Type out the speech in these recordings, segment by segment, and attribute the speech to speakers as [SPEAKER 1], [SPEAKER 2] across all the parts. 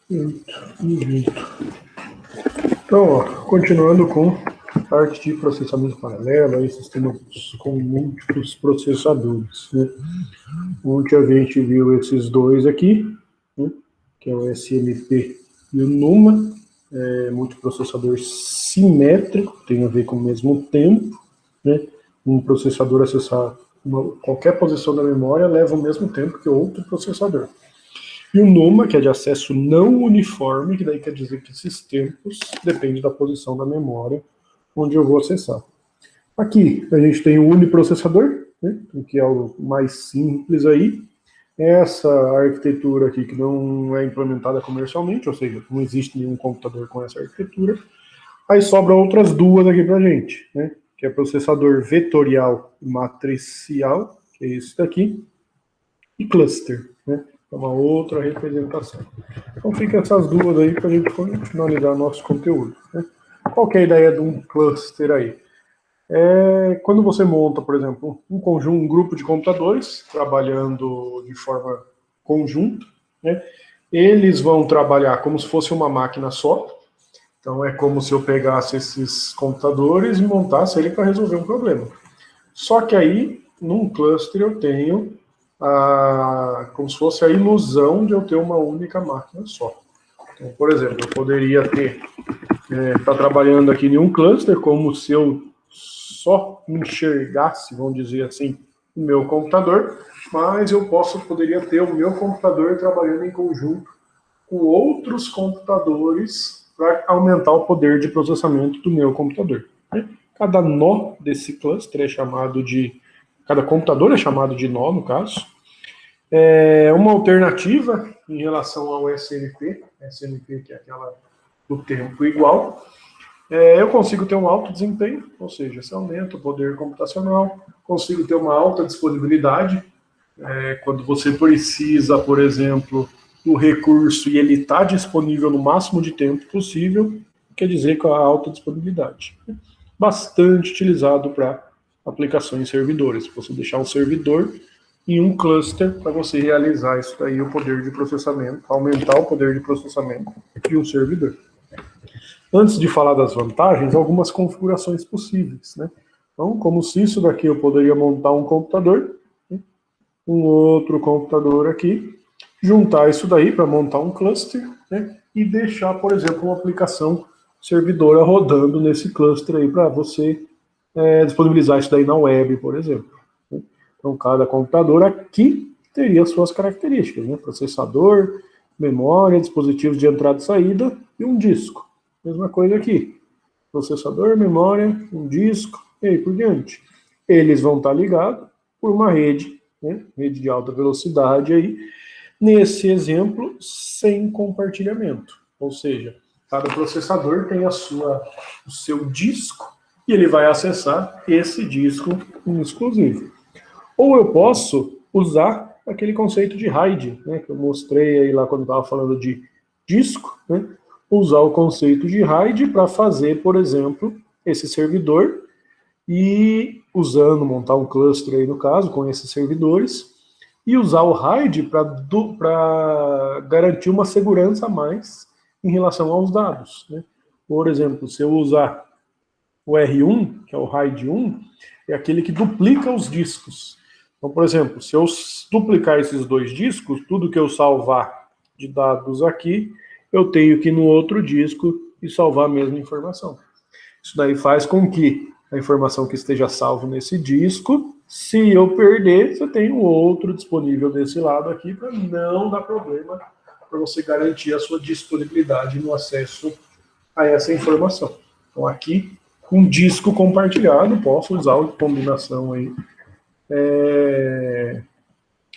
[SPEAKER 1] Muito. Então, ó, continuando com parte de processamento paralelo, aí sistemas com múltiplos processadores, né? Ontem a gente viu esses dois aqui, né? Que é o SMP e o NUMA, multiprocessador simétrico, tem a ver com o mesmo tempo, né? Um processador acessar qualquer posição da memória leva o mesmo tempo que outro processador. E o NUMA, que é de acesso não uniforme, que daí quer dizer que esses tempos dependem da posição da memória onde eu vou acessar. Aqui a gente tem o uniprocessador, né, que é o mais simples aí. Essa arquitetura aqui que não é implementada comercialmente, ou seja, não existe nenhum computador com essa arquitetura. Aí sobra outras duas aqui pra gente, né, que é processador vetorial e matricial, que é esse daqui, e cluster, né, é uma outra representação. Então fica essas duas aí para a gente finalizar nosso conteúdo. Né? Qual que é a ideia de um cluster aí? Quando você monta, por exemplo, um conjunto, um grupo de computadores trabalhando de forma conjunta, né? Eles vão trabalhar como se fosse uma máquina só. Então é como se eu pegasse esses computadores e montasse ele para resolver um problema. Só que aí, num cluster, eu tenho como se fosse a ilusão de eu ter uma única máquina só. Então, por exemplo, eu poderia ter, estar trabalhando aqui em um cluster, como se eu só enxergasse, vamos dizer assim, o meu computador, mas eu poderia ter o meu computador trabalhando em conjunto com outros computadores para aumentar o poder de processamento do meu computador. Né? Cada nó desse cluster é chamado de... Cada computador é chamado de nó, no caso. Uma alternativa em relação ao SNP, SNP que é aquela do tempo igual, eu consigo ter um alto desempenho, ou seja, se aumenta o poder computacional, consigo ter uma alta disponibilidade, quando você precisa, por exemplo, do recurso e ele está disponível no máximo de tempo possível, quer dizer com a alta disponibilidade. Bastante utilizado para aplicações em servidores. Você deixar um servidor em um cluster para você realizar isso daí, o poder de processamento, aumentar o poder de processamento de um servidor. Antes de falar das vantagens, algumas configurações possíveis, né? Então, como se isso daqui eu poderia montar um computador, né? Um outro computador aqui, juntar isso daí para montar um cluster, né? E deixar, por exemplo, uma aplicação servidora rodando nesse cluster aí para você disponibilizar isso daí na web, por exemplo. Né? Então, cada computador aqui teria suas características, né? Processador, memória, dispositivos de entrada e saída e um disco. Mesma coisa aqui. Processador, memória, um disco, e aí por diante. Eles vão estar ligados por uma rede, né? Rede de alta velocidade aí, nesse exemplo, sem compartilhamento. Ou seja, cada processador tem o seu disco e ele vai acessar esse disco em exclusivo. Ou eu posso usar aquele conceito de RAID, né, que eu mostrei aí lá quando estava falando de disco, né, usar o conceito de RAID para fazer, por exemplo, esse servidor e montar um cluster aí no caso, com esses servidores, e usar o RAID para garantir uma segurança a mais em relação aos dados. Né? Por exemplo, se eu usar o R1, que é o RAID 1, é aquele que duplica os discos. Então, por exemplo, se eu duplicar esses dois discos, tudo que eu salvar de dados aqui, eu tenho que ir no outro disco e salvar a mesma informação. Isso daí faz com que a informação que esteja salvo nesse disco, se eu perder, você tem um outro disponível desse lado aqui para não dar problema, para você garantir a sua disponibilidade no acesso a essa informação. Então aqui, com disco compartilhado, posso usar a combinação aí,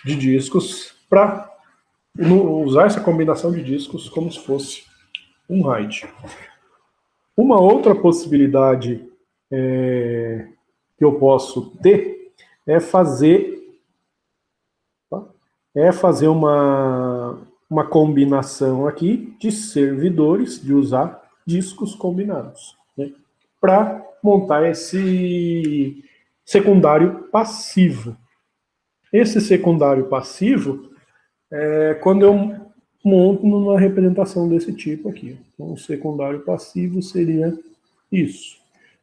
[SPEAKER 1] de discos para usar essa combinação de discos como se fosse um RAID. Uma outra possibilidade que eu posso ter é fazer uma combinação aqui de servidores, de usar discos combinados, né, para montar esse secundário passivo. Esse secundário passivo, quando eu monto numa representação desse tipo aqui. Então, o secundário passivo seria isso.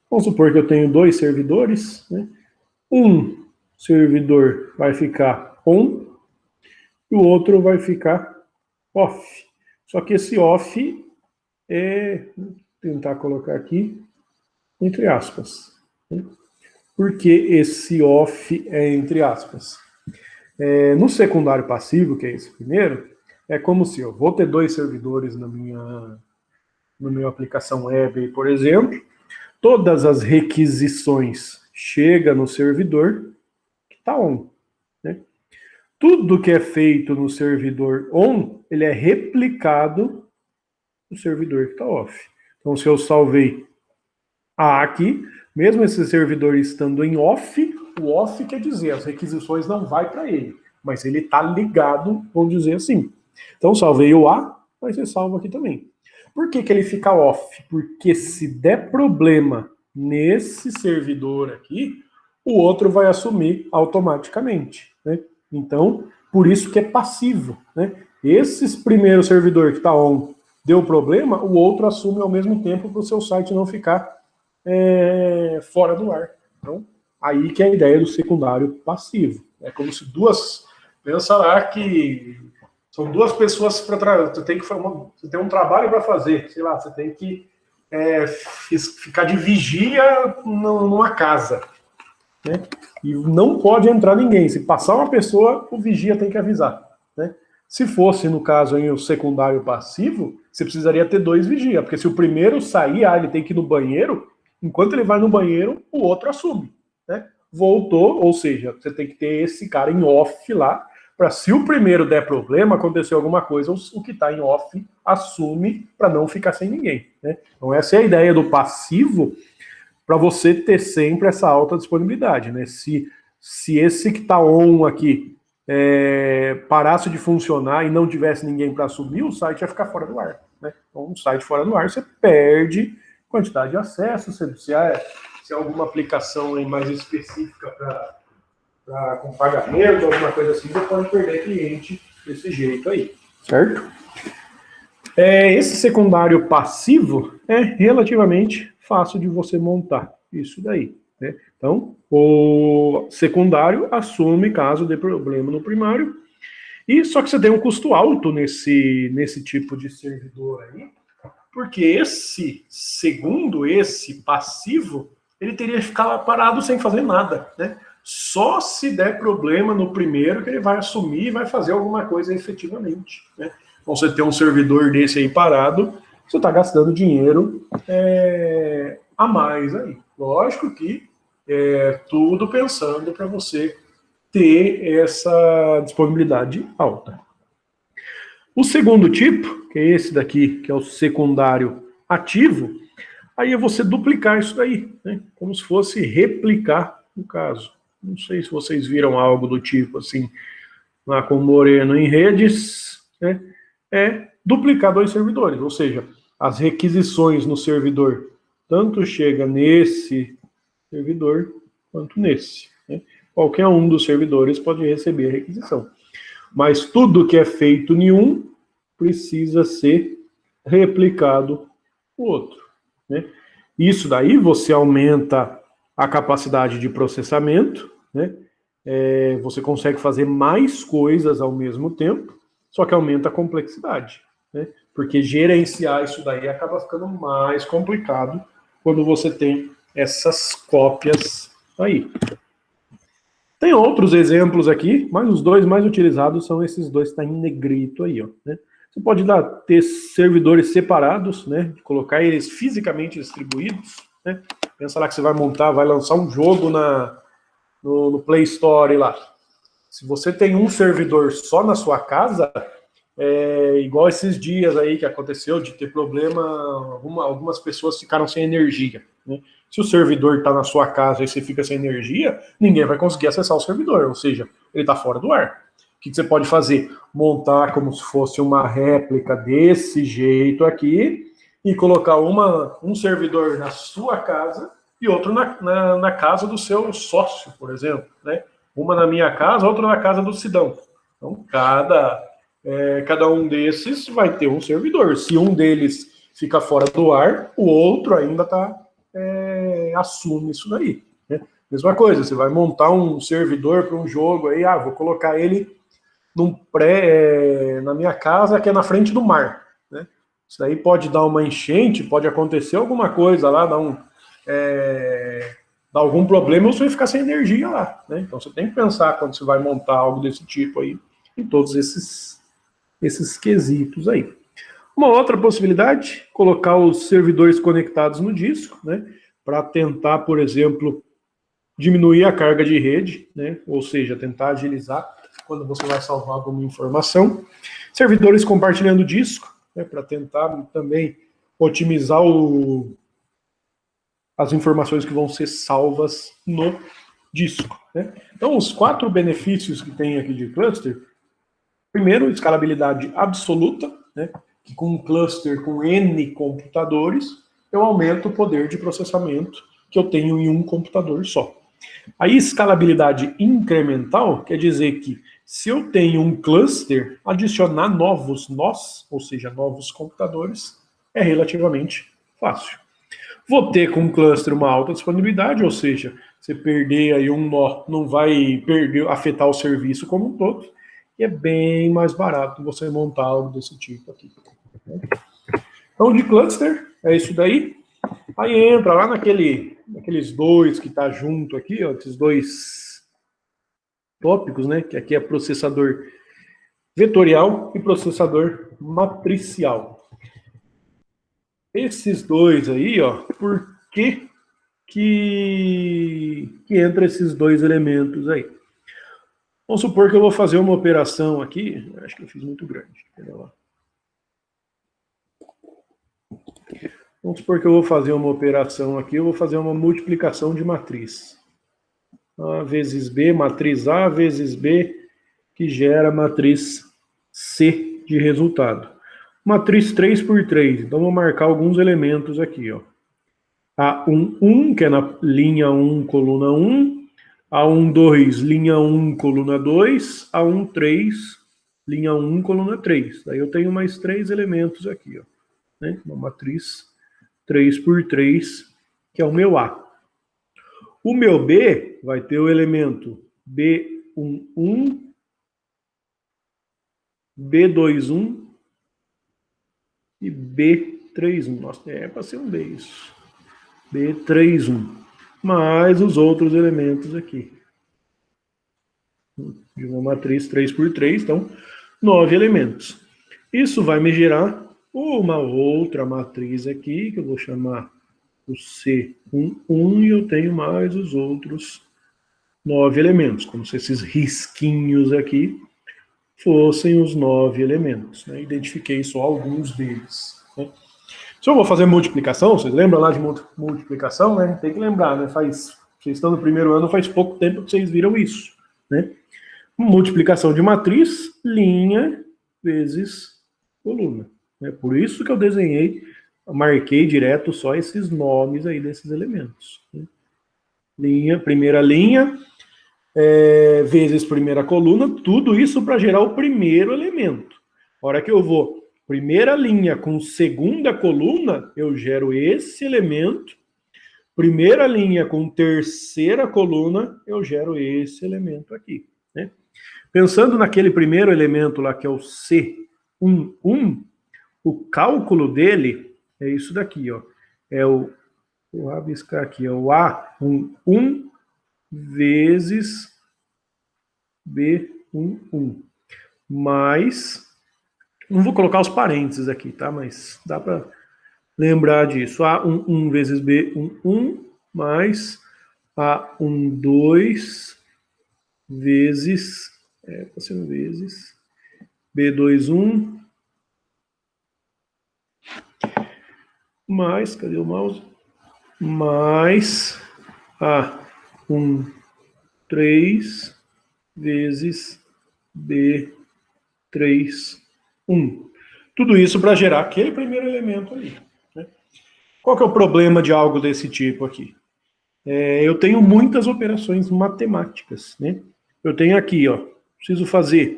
[SPEAKER 1] Vamos supor que eu tenho dois servidores, né? Um servidor vai ficar on e o outro vai ficar off. Só que esse off vou tentar colocar aqui entre aspas. Né? Por que esse off é entre aspas? No secundário passivo, que é esse primeiro, é como se eu vou ter dois servidores na minha aplicação web, por exemplo, todas as requisições chegam no servidor que está on. Né? Tudo que é feito no servidor on, ele é replicado no servidor que está off. Então, se eu salvei A aqui, mesmo esse servidor estando em off, o off quer dizer, as requisições não vai para ele, mas ele está ligado, vamos dizer assim. Então, salvei o A, vai ser salvo aqui também. Por que ele fica off? Porque se der problema nesse servidor aqui, o outro vai assumir automaticamente. Né? Então, por isso que é passivo. Né? Esse primeiro servidor que está on deu problema, o outro assume ao mesmo tempo para o seu site não ficar fora do ar. Então, aí que é a ideia do secundário passivo. É como se pensa lá que são duas pessoas para você tem um trabalho para fazer, sei lá, você tem que ficar de vigia numa casa, né? E não pode entrar ninguém. Se passar uma pessoa, o vigia tem que avisar, né? Se fosse, no caso, o secundário passivo, você precisaria ter dois vigias, porque se o primeiro sair, ele tem que ir no banheiro, enquanto ele vai no banheiro, o outro assume, né? Voltou, ou seja, você tem que ter esse cara em off lá, para se o primeiro der problema, acontecer alguma coisa, o que está em off assume para não ficar sem ninguém, né? Então essa é a ideia do passivo, para você ter sempre essa alta disponibilidade, né? Se esse que está on aqui parasse de funcionar e não tivesse ninguém para assumir, o site ia ficar fora do ar, né? Então, um site fora do ar, você perde quantidade de acesso, se há alguma aplicação aí mais específica com pagamento, alguma coisa assim, você pode perder cliente desse jeito aí, certo? Esse secundário passivo é relativamente fácil de você montar isso daí, né? Então, o secundário assume caso dê problema no primário, e só que você tem um custo alto nesse tipo de servidor aí, porque esse passivo, ele teria que ficar parado sem fazer nada, né? Só se der problema no primeiro que ele vai assumir e vai fazer alguma coisa efetivamente, né? Então, você ter um servidor desse aí parado, você está gastando dinheiro a mais aí. Lógico que tudo pensando para você ter essa disponibilidade alta. O segundo tipo, que é esse daqui, que é o secundário ativo, aí é você duplicar isso daí, né? Como se fosse replicar o caso. Não sei se vocês viram algo do tipo assim, lá com o Moreno em redes, né? É duplicar dois servidores, ou seja, as requisições no servidor tanto chega nesse servidor quanto nesse, né? Qualquer um dos servidores pode receber a requisição. Mas tudo que é feito em um precisa ser replicado no outro, né? Isso daí você aumenta a capacidade de processamento, né? Você consegue fazer mais coisas ao mesmo tempo, só que aumenta a complexidade, né? Porque gerenciar isso daí acaba ficando mais complicado quando você tem essas cópias aí. Tem outros exemplos aqui, mas os dois mais utilizados são esses dois que estão em negrito aí, ó, né? Você pode ter servidores separados, né? Colocar eles fisicamente distribuídos, né? Pensa lá que você vai lançar um jogo no Play Store lá. Se você tem um servidor só na sua casa, igual esses dias aí que aconteceu de ter problema, algumas pessoas ficaram sem energia, né? Se o servidor está na sua casa e você fica sem energia, ninguém vai conseguir acessar o servidor, ou seja, ele está fora do ar. O que você pode fazer? Montar como se fosse uma réplica desse jeito aqui e colocar um servidor na sua casa e outro na casa do seu sócio, por exemplo, né? Uma na minha casa, outra na casa do Sidão. Então, cada cada um desses vai ter um servidor. Se um deles fica fora do ar, o outro ainda assume isso daí. Né? Mesma coisa, você vai montar um servidor para um jogo aí, vou colocar ele na minha casa que é na frente do mar. Né? Isso daí pode dar uma enchente, pode acontecer alguma coisa lá, dar algum problema, você vai ficar sem energia lá. Né? Então você tem que pensar quando você vai montar algo desse tipo aí, em todos esses quesitos aí. Uma outra possibilidade, colocar os servidores conectados no disco, né, para tentar, por exemplo, diminuir a carga de rede, né, ou seja, tentar agilizar quando você vai salvar alguma informação. Servidores compartilhando disco, né, para tentar também otimizar as informações que vão ser salvas no disco. Né. Então, os 4 benefícios que tem aqui de cluster: primeiro, escalabilidade absoluta, né, que com um cluster com N computadores, eu aumento o poder de processamento que eu tenho em um computador só. A escalabilidade incremental quer dizer que, se eu tenho um cluster, adicionar novos nós, ou seja, novos computadores, é relativamente fácil. Vou ter com um cluster uma alta disponibilidade, ou seja, você perder aí um nó, não vai afetar o serviço como um todo, e é bem mais barato você montar algo desse tipo aqui. Então, de cluster, é isso daí. Aí entra lá naqueles dois que tá junto aqui, ó, esses dois tópicos, né? Que aqui é processador vetorial e processador matricial. Esses dois aí, ó, por que entra esses dois elementos aí? Vamos supor que eu vou fazer uma operação aqui, acho que eu fiz muito grande, olha lá. Vamos supor que eu vou fazer uma operação aqui, eu vou fazer uma multiplicação de matriz. A vezes B, matriz A vezes B, que gera matriz C de resultado. Matriz 3 por 3, então vou marcar alguns elementos aqui, ó. A1, 1, que é na linha 1, coluna 1. A1, 2, linha 1, coluna 2. A1, 3, linha 1, coluna 3. Daí eu tenho mais 3 elementos aqui, ó. Né? Uma matriz 3 por 3, que é o meu A. O meu B vai ter o elemento B11, B21 e B31. Nossa, é para ser um B isso. B31. Mais os outros elementos aqui. De uma matriz 3 por 3, então 9 elementos. Isso vai me gerar uma outra matriz aqui, que eu vou chamar o C11, e eu tenho mais os outros 9 elementos, como se esses risquinhos aqui fossem os 9 elementos. Né? Identifiquei só alguns deles. Né? Se eu vou fazer multiplicação, vocês lembram lá de multiplicação? Né? Tem que lembrar, né? Vocês estão no primeiro ano, faz pouco tempo que vocês viram isso. Né? Multiplicação de matriz, linha vezes coluna. É por isso que eu desenhei, marquei direto só esses nomes aí desses elementos. Né? Primeira linha, vezes primeira coluna, tudo isso para gerar o primeiro elemento. A hora que eu vou primeira linha com segunda coluna, eu gero esse elemento. Primeira linha com terceira coluna, eu gero esse elemento aqui. Né? Pensando naquele primeiro elemento lá, que é o C11, o cálculo dele é isso daqui, ó. Vou rabiscar aqui, é o A11 vezes B11. Mais, não vou colocar os parênteses aqui, tá? Mas dá para lembrar disso. A11 vezes B11 mais A12 vezes, vezes B21 mais, cadê o mouse? Mais A13 vezes B31. Tudo isso para gerar aquele primeiro elemento ali. Né? Qual que é o problema de algo desse tipo aqui? Eu tenho muitas operações matemáticas. Né? Eu tenho aqui, ó, preciso fazer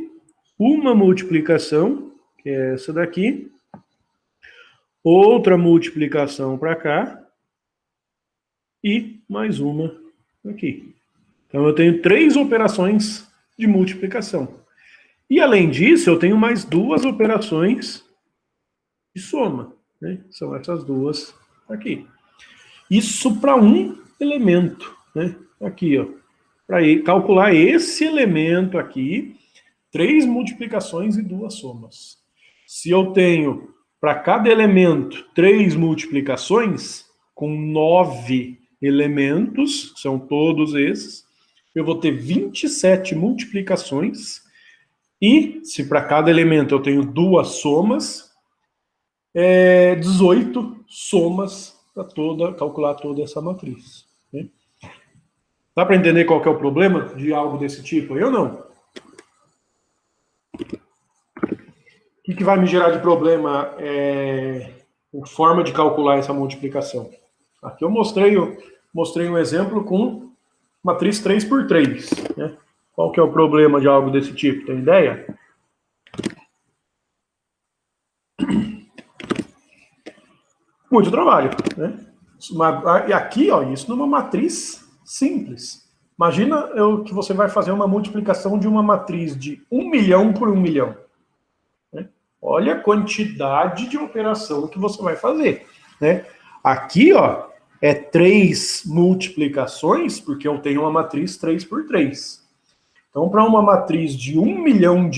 [SPEAKER 1] uma multiplicação, que é essa daqui, outra multiplicação para cá, e mais uma aqui. Então, eu tenho 3 operações de multiplicação. E, além disso, eu tenho mais 2 operações de soma, né? São essas duas aqui. Isso para um elemento, né? Aqui, ó. Para calcular esse elemento aqui, 3 multiplicações e 2 somas. Se eu tenho, para cada elemento, 3 multiplicações, com 9 elementos, são todos esses, eu vou ter 27 multiplicações, e se para cada elemento eu tenho 2 somas, 18 somas para calcular toda essa matriz. Né? Dá para entender qual que é o problema de algo desse tipo? Eu não. O que vai me gerar de problema a forma de calcular essa multiplicação? Aqui eu mostrei um exemplo com matriz 3 por 3. Né? Qual que é o problema de algo desse tipo? Tem ideia? Muito trabalho. Né? E aqui, ó, isso numa matriz simples. Imagina que você vai fazer uma multiplicação de uma matriz de 1 milhão por 1 milhão. Né? Olha a quantidade de operação que você vai fazer. Né? Aqui, ó, é 3 multiplicações, porque eu tenho uma matriz 3 por 3. Então, para uma matriz de 1 milhão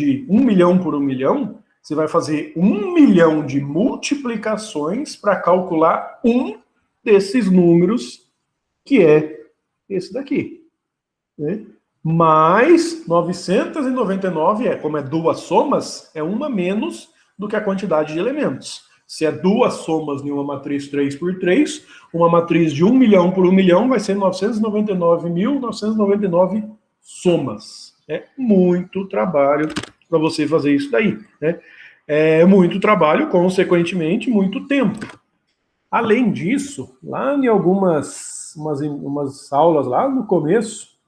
[SPEAKER 1] por 1 milhão, você vai fazer 1 milhão de multiplicações para calcular um desses números, que é esse daqui. Né? Mais 999, como é 2 somas, é uma menos do que a quantidade de elementos. Se é 2 somas em uma matriz 3 por 3, uma matriz de 1 milhão por 1 milhão vai ser 999.999 somas. É muito trabalho para você fazer isso daí. Né? É muito trabalho, consequentemente, muito tempo. Além disso, lá em algumas aulas lá no começo,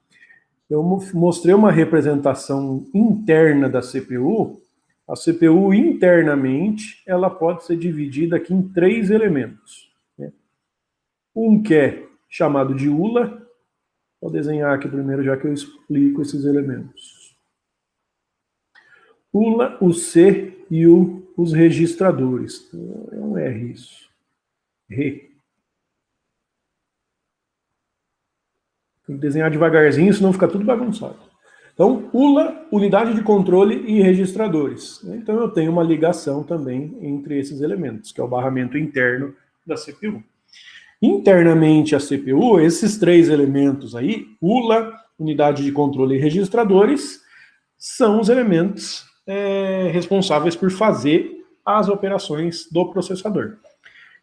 [SPEAKER 1] eu mostrei uma representação interna da CPU. A CPU internamente, ela pode ser dividida aqui em 3 elementos. Né? Um que é chamado de ULA. Vou desenhar aqui primeiro, já que eu explico esses elementos. ULA, o C e os registradores. É um R isso. Re. Tem que desenhar devagarzinho, senão fica tudo bagunçado. Então, ULA, unidade de controle e registradores. Então, eu tenho uma ligação também entre esses elementos, que é o barramento interno da CPU. Internamente a CPU, esses 3 elementos aí, ULA, unidade de controle e registradores, são os elementos responsáveis por fazer as operações do processador.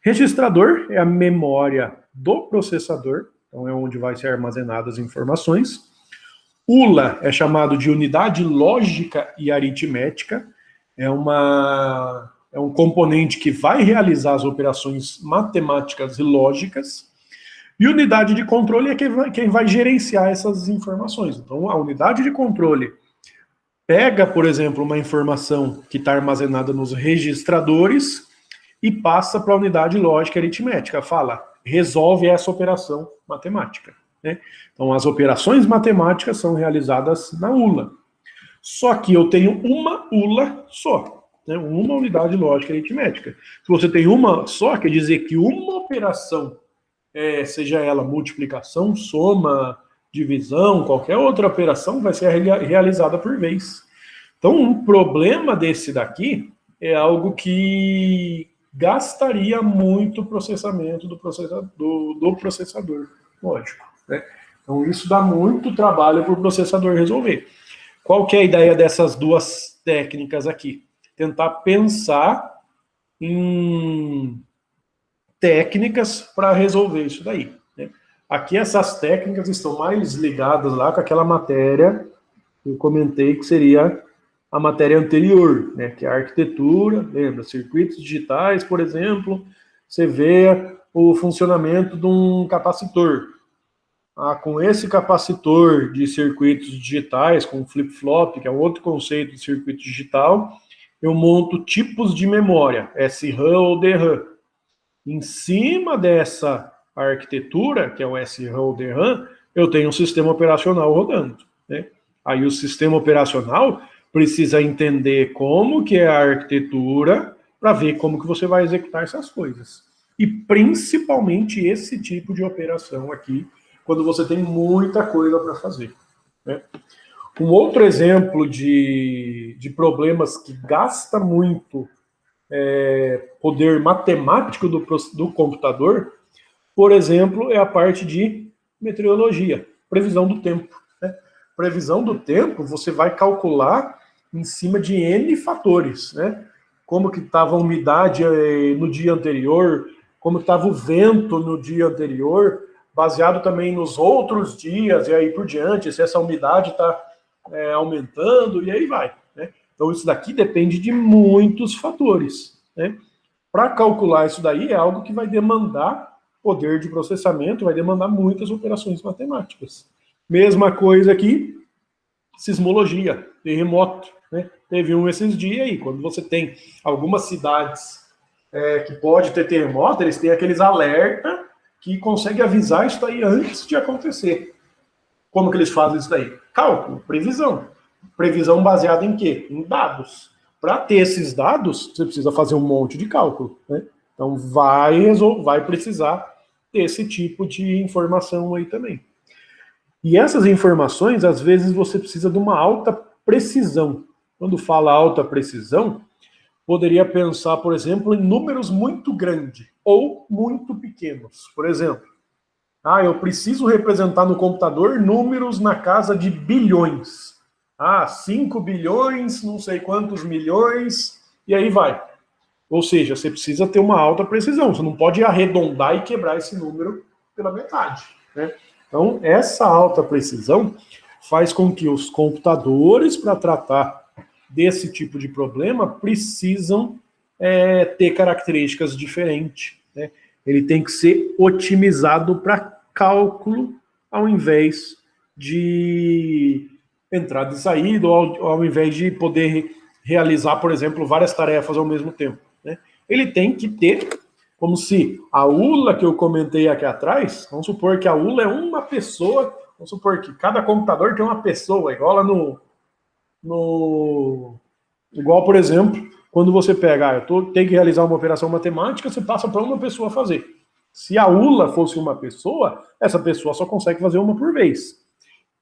[SPEAKER 1] Registrador é a memória do processador, então é onde vai ser armazenadas as informações. ULA é chamado de unidade lógica e aritmética, é um componente que vai realizar as operações matemáticas e lógicas. E unidade de controle é quem vai gerenciar essas informações. Então, a unidade de controle pega, por exemplo, uma informação que está armazenada nos registradores e passa para a unidade lógica e aritmética. Fala, resolve essa operação matemática. Né? Então, as operações matemáticas são realizadas na ULA. Só que eu tenho uma ULA só, né? Uma unidade lógica e aritmética. Se você tem uma só, quer dizer que uma operação, seja ela multiplicação, soma, divisão, qualquer outra operação, vai ser realizada por vez. Então, um problema desse daqui é algo que gastaria muito processamento do processador, lógico. Né? Então, isso dá muito trabalho para o processador resolver. Qual que é a ideia dessas 2 técnicas aqui? Tentar pensar em técnicas para resolver isso daí. Né? Aqui essas técnicas estão mais ligadas lá com aquela matéria que eu comentei, que seria a matéria anterior, né? Que é a arquitetura, lembra? Circuitos digitais, por exemplo, você vê o funcionamento de um capacitor. com esse capacitor de circuitos digitais, com flip-flop, que é outro conceito de circuito digital, eu monto tipos de memória, SRAM ou DRAM. Em cima dessa arquitetura, que é o SRAM ou DRAM, eu tenho um sistema operacional rodando, né? Aí o sistema operacional precisa entender como que é a arquitetura para ver como que você vai executar essas coisas. E principalmente esse tipo de operação aqui, quando você tem muita coisa para fazer, né? Um outro exemplo de problemas que gasta muito poder matemático do computador, por exemplo, é a parte de meteorologia, previsão do tempo, né? Previsão do tempo, você vai calcular em cima de N fatores, né? Como que estava a umidade no dia anterior, como estava o vento no dia anterior, baseado também nos outros dias e aí por diante, se essa umidade está aumentando e aí vai, né? Então isso daqui depende de muitos fatores, né? Para calcular isso daí é algo que vai demandar poder de processamento, vai demandar muitas operações matemáticas. Mesma coisa aqui, sismologia, terremoto, né? Teve um esses dias aí, quando você tem algumas cidades que pode ter terremoto, eles têm aqueles alerta que conseguem avisar isso aí antes de acontecer. Como que eles fazem isso daí? Cálculo, previsão. Previsão baseada em quê? Em dados. Para ter esses dados, você precisa fazer um monte de cálculo, né? Então vai precisar ter esse tipo de informação aí também. E essas informações, às vezes, você precisa de uma alta precisão. Quando fala alta precisão, poderia pensar, por exemplo, em números muito grandes ou muito pequenos. Por exemplo, eu preciso representar no computador números na casa de bilhões. 5 bilhões, não sei quantos milhões, e aí vai. Ou seja, você precisa ter uma alta precisão, você não pode arredondar e quebrar esse número pela metade, né? Então, essa alta precisão faz com que os computadores, para tratar desse tipo de problema, precisam ter características diferentes, né? Ele tem que ser otimizado para cálculo, ao invés de entrada e saída, ou ao invés de poder realizar, por exemplo, várias tarefas ao mesmo tempo, né? Ele tem que ter, como se a ULA que eu comentei aqui atrás, vamos supor que a ULA é uma pessoa, vamos supor que cada computador tem uma pessoa, igual lá igual, por exemplo, quando você pega, tem que realizar uma operação matemática, você passa para uma pessoa fazer. Se a ULA fosse uma pessoa, essa pessoa só consegue fazer uma por vez.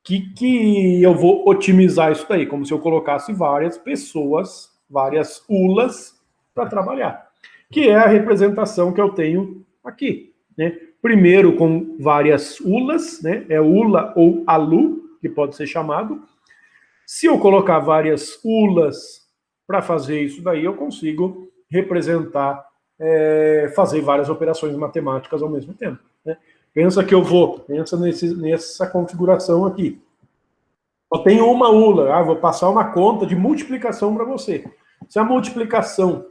[SPEAKER 1] Que eu vou otimizar isso daí? Como se eu colocasse várias pessoas, várias ULAs para trabalhar. Que é a representação que eu tenho aqui, né? Primeiro com várias ULAs, né? É ULA ou ALU, que pode ser chamado. Se eu colocar várias ULAs para fazer isso daí, eu consigo representar, fazer várias operações matemáticas ao mesmo tempo, né? Pensa nessa configuração aqui. Só tem uma ULA, vou passar uma conta de multiplicação para você. Se a multiplicação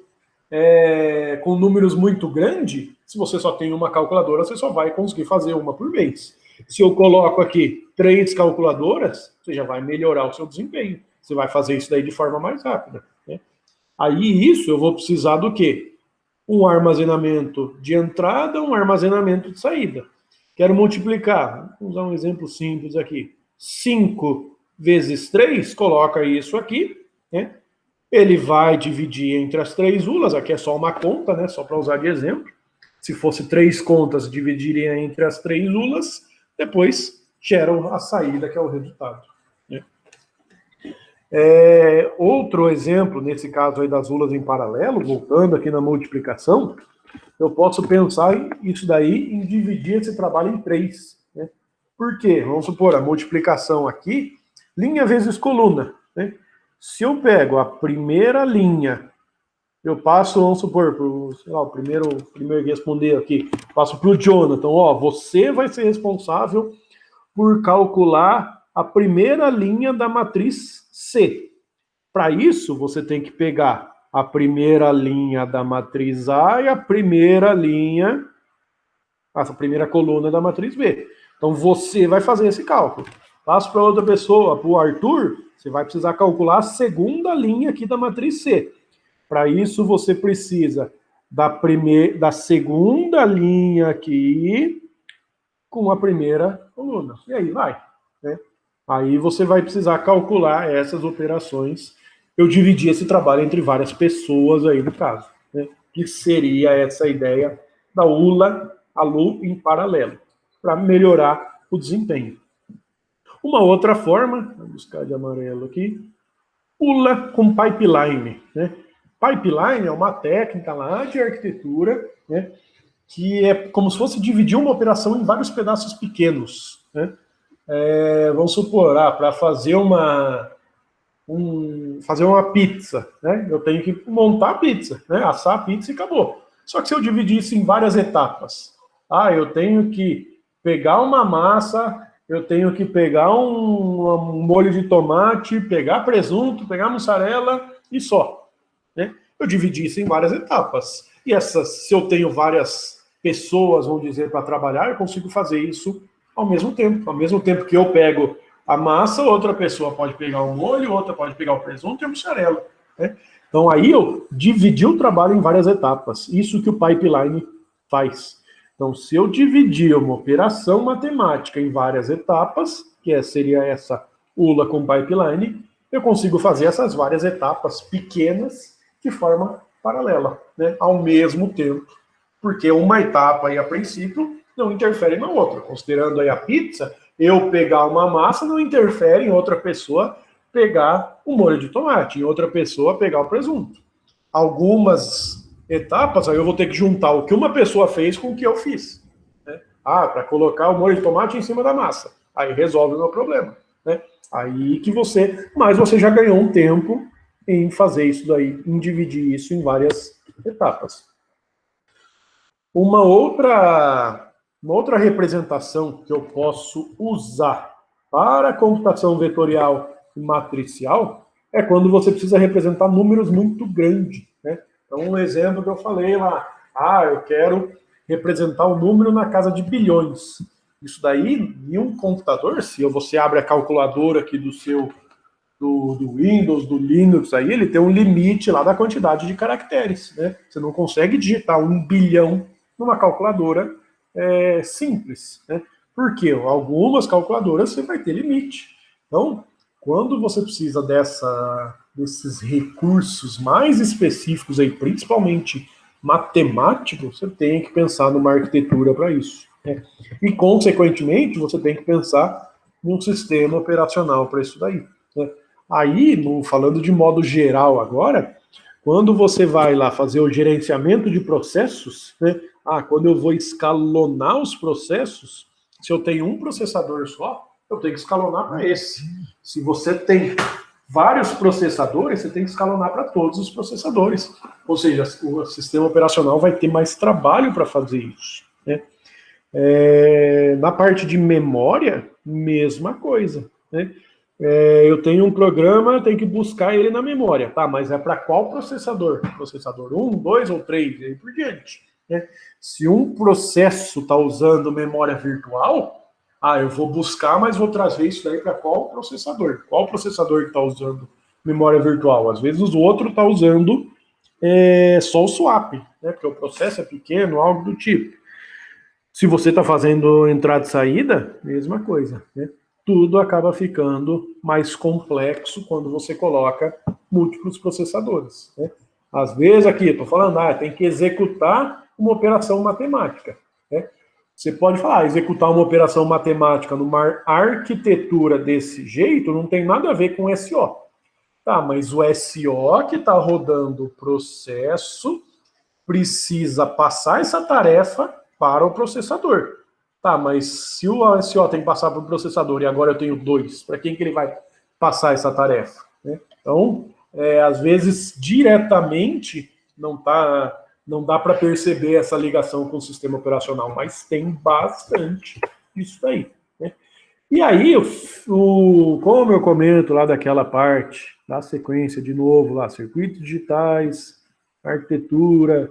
[SPEAKER 1] com números muito grandes, se você só tem uma calculadora, você só vai conseguir fazer uma por vez. Se eu coloco aqui 3 calculadoras, você já vai melhorar o seu desempenho. Você vai fazer isso daí de forma mais rápida, né? Aí isso eu vou precisar do quê? Um armazenamento de entrada, um armazenamento de saída. Quero multiplicar, vamos usar um exemplo simples aqui. 5 vezes 3, coloca isso aqui, né? Ele vai dividir entre as 3 ULAs, aqui é só uma conta, né? Só para usar de exemplo. Se fosse 3 contas, dividiria entre as 3 ULAs, depois gera a saída, que é o resultado, né? Outro exemplo, nesse caso aí das ULAs em paralelo, voltando aqui na multiplicação, eu posso pensar isso daí em dividir esse trabalho em 3, né? Por quê? Vamos supor, a multiplicação aqui, linha vezes coluna, né? Se eu pego a primeira linha, eu passo, vamos supor, o primeiro que responder aqui, passo para o Jonathan, você vai ser responsável por calcular a primeira linha da matriz C. Para isso, você tem que pegar a primeira linha da matriz A e a primeira coluna da matriz B. Então você vai fazer esse cálculo. Passo para outra pessoa, para o Arthur, você vai precisar calcular a segunda linha aqui da matriz C. Para isso você precisa da segunda linha aqui com a primeira coluna. E aí vai, né? Aí você vai precisar calcular essas operações. Eu dividi esse trabalho entre várias pessoas aí no caso, né? Que seria essa ideia da ULA, ALU em paralelo, para melhorar o desempenho. Uma outra forma, vou buscar de amarelo aqui, ULA com pipeline, né? Pipeline é uma técnica lá de arquitetura, né? Que é como se fosse dividir uma operação em vários pedaços pequenos, né? Vamos supor, para fazer fazer uma pizza, né? Eu tenho que montar a pizza, né? Assar a pizza e acabou. Só que se eu dividir isso em várias etapas, eu tenho que pegar uma massa, eu tenho que pegar um molho de tomate, pegar presunto, pegar mussarela e só, né? Eu dividi isso em várias etapas. E se eu tenho várias pessoas, vamos dizer, para trabalhar, eu consigo fazer isso ao mesmo tempo. Ao mesmo tempo que eu pego a massa, outra pessoa pode pegar o molho, outra pode pegar o presunto e a mussarela, né? Então aí eu dividi o trabalho em várias etapas. Isso que o pipeline faz. Então, se eu dividir uma operação matemática em várias etapas, seria essa ULA com pipeline, eu consigo fazer essas várias etapas pequenas de forma paralela, né, ao mesmo tempo, porque uma etapa aí, a princípio, não interfere na outra. Considerando aí a pizza, eu pegar uma massa não interfere em outra pessoa pegar o molho de tomate, em outra pessoa pegar o presunto. Algumas etapas, aí eu vou ter que juntar o que uma pessoa fez com o que eu fiz, né? Para colocar o molho de tomate em cima da massa. Aí resolve o meu problema, né? Aí que mas você já ganhou um tempo em fazer isso daí, em dividir isso em várias etapas. Uma outra representação que eu posso usar para computação vetorial e matricial é quando você precisa representar números muito grandes, né? Então, um exemplo que eu falei lá, eu quero representar um número na casa de bilhões. Isso daí, em um computador, se você abre a calculadora aqui do Windows, do Linux, aí ele tem um limite lá da quantidade de caracteres, né? Você não consegue digitar 1 bilhão numa calculadora simples, né? Porque algumas calculadoras você vai ter limite. Então, quando você precisa desses recursos mais específicos aí, principalmente matemáticos, você tem que pensar numa arquitetura para isso, né? E, consequentemente, você tem que pensar num sistema operacional para isso daí, né? Aí, falando de modo geral agora, quando você vai lá fazer o gerenciamento de processos, né? Quando eu vou escalonar os processos, se eu tenho um processador só, eu tenho que escalonar para esse. Se você tem vários processadores, você tem que escalonar para todos os processadores. Ou seja, o sistema operacional vai ter mais trabalho para fazer isso, né? Na parte de memória, mesma coisa, né? Eu tenho um programa, eu tenho que buscar ele na memória, tá? Mas é para qual processador? Processador 1, 2 ou 3, e aí por diante, né? Se um processo está usando memória virtual, eu vou buscar, mas vou trazer isso daí para qual processador? Qual processador que está usando memória virtual? Às vezes o outro está usando só o swap, né? Porque o processo é pequeno, algo do tipo. Se você está fazendo entrada e saída, mesma coisa, né? Tudo acaba ficando mais complexo quando você coloca múltiplos processadores, né? Às vezes aqui, estou falando, tem que executar uma operação matemática, né? Você pode falar, executar uma operação matemática numa arquitetura desse jeito não tem nada a ver com SO. Tá, mas o SO que está rodando o processo precisa passar essa tarefa para o processador. Tá, mas se o SO tem que passar para o processador e agora eu tenho 2, para quem que ele vai passar essa tarefa, né? Então, às vezes, diretamente, não dá para perceber essa ligação com o sistema operacional, mas tem bastante isso daí, né? E aí, como eu comento lá daquela parte, da sequência, de novo, lá, circuitos digitais, arquitetura,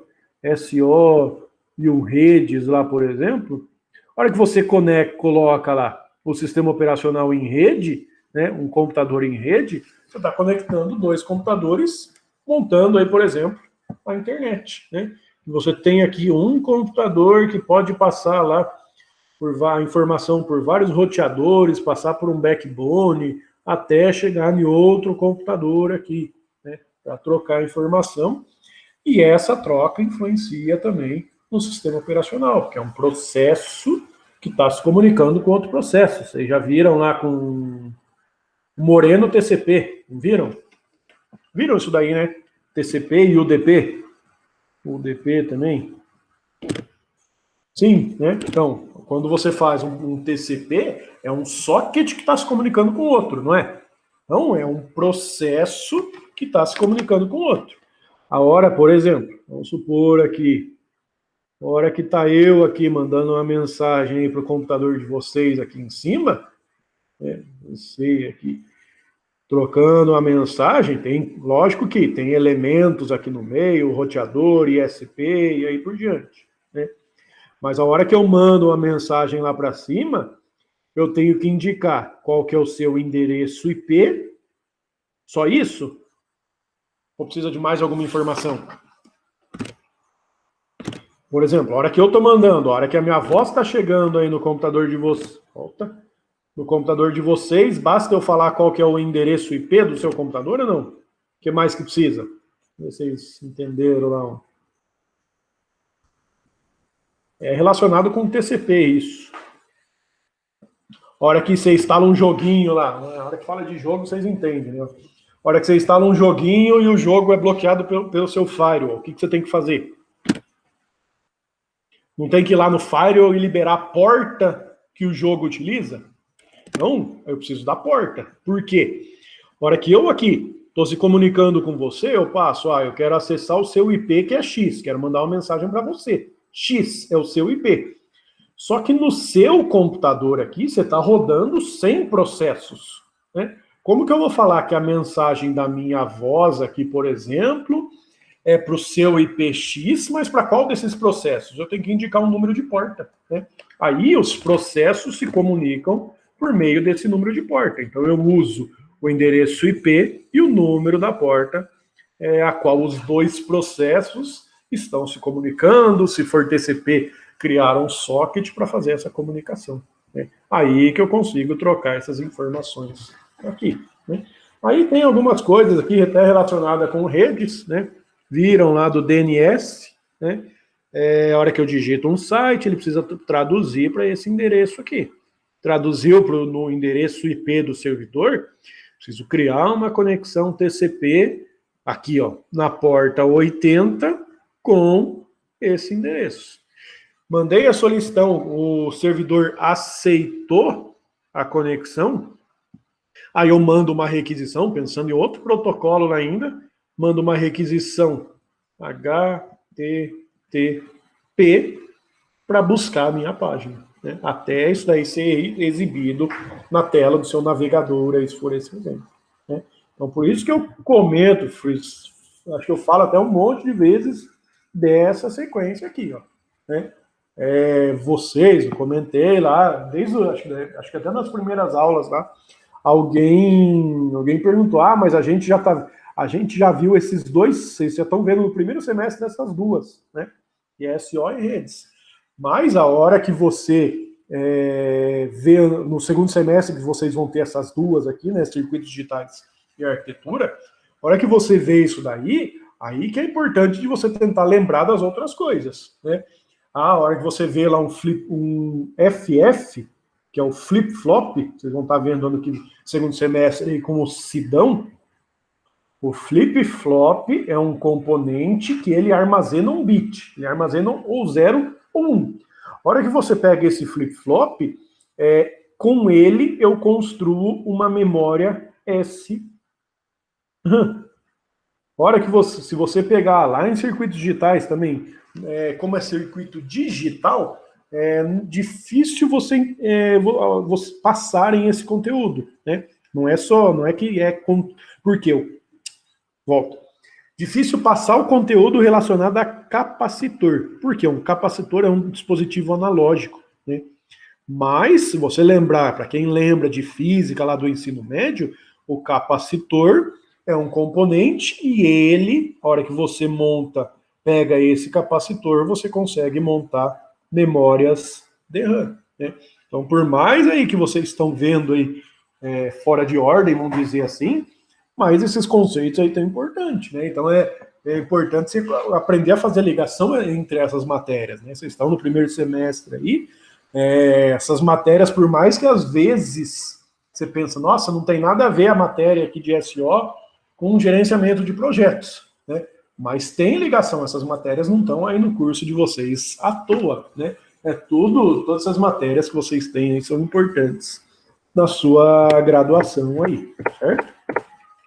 [SPEAKER 1] SO e o redes lá, por exemplo, A hora que você coloca lá o sistema operacional em rede, né, um computador em rede, você está conectando dois computadores, montando aí, por exemplo, a internet, né? Você tem aqui um computador que pode passar lá a informação por vários roteadores, passar por um backbone, até chegar em outro computador aqui, né, para trocar informação. E essa troca influencia também no sistema operacional, porque é um processo que está se comunicando com outro processo. Vocês já viram lá com o Moreno TCP, não viram? Viram isso daí, né? TCP e UDP. UDP também. Sim, né? Então, quando você faz um TCP, é um socket que está se comunicando com o outro, não é? Então, é um processo que está se comunicando com o outro. A hora, por exemplo, vamos supor aqui, a hora que está eu aqui mandando uma mensagem para o computador de vocês aqui em cima, né? Você aqui trocando a mensagem, tem, lógico que tem elementos aqui no meio, roteador, ISP e aí por diante, né? Mas a hora que eu mando uma mensagem lá para cima, eu tenho que indicar qual que é o seu endereço IP, só isso? Ou precisa de mais alguma informação? Por exemplo, a hora que eu estou mandando, a hora que a minha voz está chegando aí no computador de vocês, no computador de vocês, basta eu falar qual que é o endereço IP do seu computador ou não? O que mais que precisa? Vocês entenderam lá? É relacionado com o TCP isso. A hora que você instala um joguinho lá, a hora que fala de jogo, vocês entendem, né? A hora que você instala um joguinho e o jogo é bloqueado pelo seu firewall, o que você tem que fazer? Não tem que ir lá no firewall e liberar a porta que o jogo utiliza? Não, eu preciso da porta. Por quê? A hora que eu aqui estou se comunicando com você, eu passo, eu quero acessar o seu IP que é X, quero mandar uma mensagem para você. X é o seu IP. Só que no seu computador aqui, você está rodando 100 processos, né? Como que eu vou falar que a mensagem da minha voz aqui, por exemplo, é para o seu IPX, mas para qual desses processos? Eu tenho que indicar um número de porta, né? Aí os processos se comunicam por meio desse número de porta. Então eu uso o endereço IP e o número da porta, a qual os dois processos estão se comunicando. Se for TCP, criar um socket para fazer essa comunicação, né? Aí que eu consigo trocar essas informações aqui, né? Aí tem algumas coisas aqui até relacionadas com redes, né? Viram lá do DNS, né? A hora que eu digito um site, ele precisa traduzir para esse endereço aqui. Traduziu no endereço IP do servidor, preciso criar uma conexão TCP aqui, ó, na porta 80 com esse endereço. Mandei a solicitação, o servidor aceitou a conexão, aí eu mando uma requisição, pensando em outro protocolo ainda, mando uma requisição HTTP para buscar a minha página, né? Até isso daí ser exibido na tela do seu navegador, aí, se for esse exemplo, né? Então, por isso que eu comento, acho que eu falo até um monte de vezes dessa sequência aqui, ó, né? Vocês, eu comentei lá, desde acho que até nas primeiras aulas lá, alguém perguntou, mas a gente já viu esses dois, vocês já estão vendo no primeiro semestre dessas duas, né? ISO e redes. Mas a hora que você vê no segundo semestre que vocês vão ter essas duas aqui, né? Circuitos digitais e arquitetura, a hora que você vê isso daí, aí que é importante de você tentar lembrar das outras coisas, né? A hora que você vê lá um FF, que é o flip-flop, vocês vão estar vendo no segundo semestre aí com o Sidão. O flip-flop é um componente que ele armazena um bit, ele armazena ou 0 ou 1. A hora que você pega esse flip-flop, com ele eu construo uma memória S. A hora que se você pegar lá em circuitos digitais também, como é circuito digital, é difícil você passarem esse conteúdo, né? Não é que porque volto. Difícil passar o conteúdo relacionado a capacitor. Por quê? Um capacitor é um dispositivo analógico, né? Mas, se você lembrar, para quem lembra de física lá do ensino médio, o capacitor é um componente e ele, a hora que você monta, pega esse capacitor, você consegue montar memórias DRAM, né? Então, por mais aí que vocês estão vendo aí fora de ordem, vamos dizer assim, mas esses conceitos aí tão importantes, né? Então é importante você aprender a fazer a ligação entre essas matérias, né? Vocês estão no primeiro semestre aí, essas matérias, por mais que às vezes você pensa, nossa, não tem nada a ver a matéria aqui de SO com gerenciamento de projetos, né? Mas tem ligação, essas matérias não estão aí no curso de vocês à toa, né? Todas essas matérias que vocês têm aí são importantes na sua graduação aí, certo?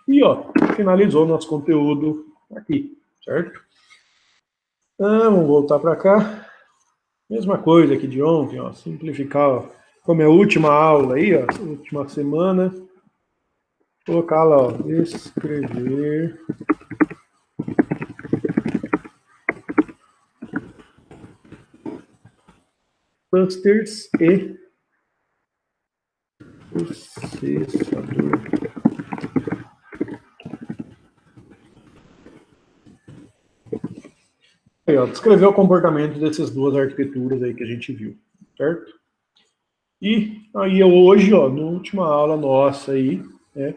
[SPEAKER 1] E, ó, finalizou o nosso conteúdo aqui, certo? Vamos voltar para cá. Mesma coisa aqui de ontem, ó, simplificar, ó, como é a última aula aí, ó, última semana, colocar lá, ó, escrever clusters e processador. Aí, ó, descrever o comportamento dessas duas arquiteturas aí que a gente viu, certo? E aí hoje, ó, na última aula nossa aí, né,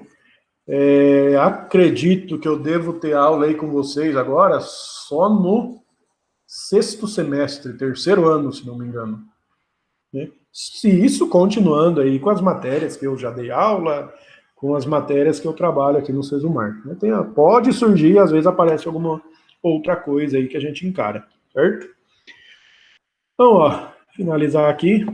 [SPEAKER 1] acredito que eu devo ter aula aí com vocês agora só no sexto semestre, terceiro ano, se não me engano, né? Se isso continuando aí com as matérias que eu já dei aula, com as matérias que eu trabalho aqui no Sesumar, né? Pode surgir, às vezes aparece alguma outra coisa aí que a gente encara, certo? Então, ó, finalizar aqui.